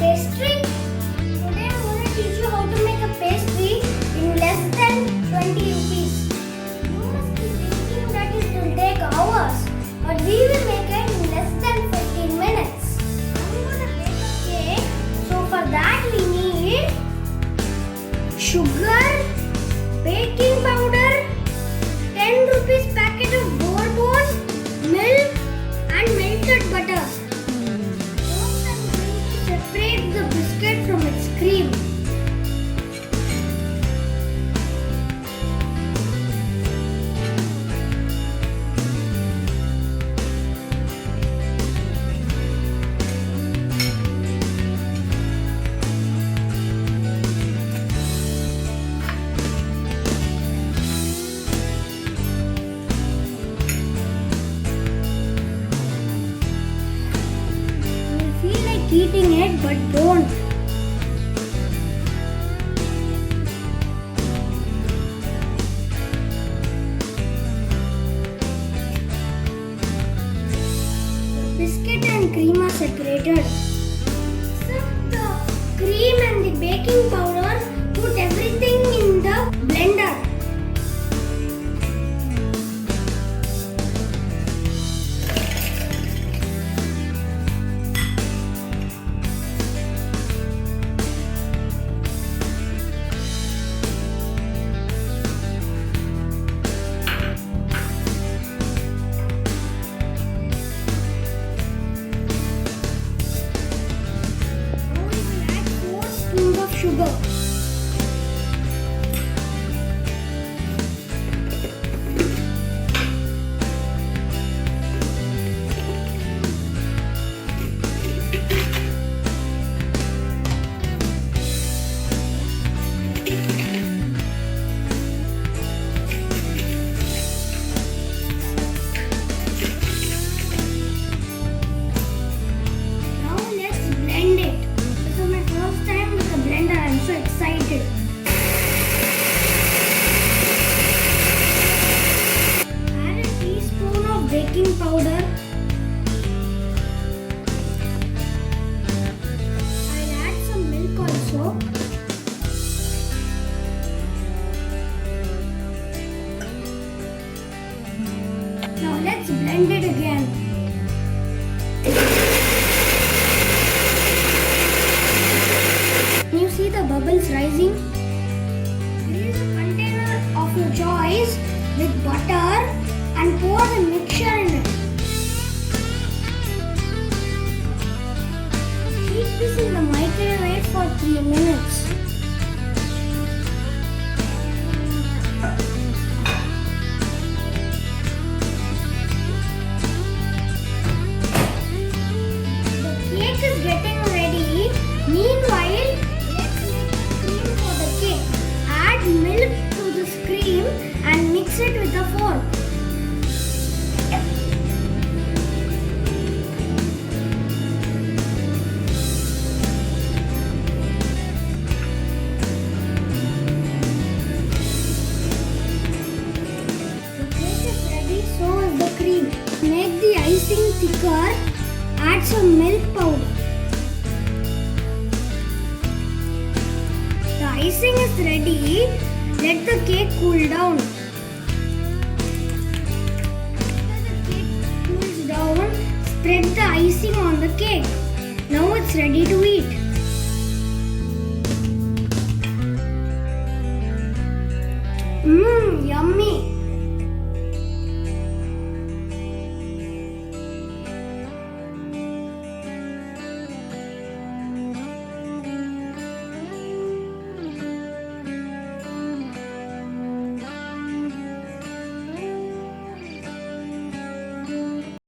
Pastry? Today I'm going to teach you how to make a pastry in less than 20 rupees. You must be thinking that it will take hours, but we will make it in less than 15 minutes. I'm going to bake a cake, so for that we need sugar, baking powder, 10 rupees packet of bourbon, milk and melted butter. First I'm going to separate the biscuit from its cream. Eating it, but don't. The biscuit and cream are separated. Except the cream and the baking powder, put everything in the blender. Of sugar. Now let's blend it. This is my first time with a blender. I'm so excited. Add a teaspoon of baking powder. I'll add some milk also. Now let's blend it again. Can you see the bubbles rising? Use a container of your choice with butter and pour the mixture in it. Keep this in the microwave for 3 minutes. The cake is getting ready. Meanwhile, let's make the cream for the cake. Add milk to this cream and mix it with a fork. The cake is ready, so is the cream. Make the icing thicker. Add some milk powder. The icing is ready. Let the cake cool down. After the cake cools down, spread the icing on the cake. Now it's ready to eat. Yummy!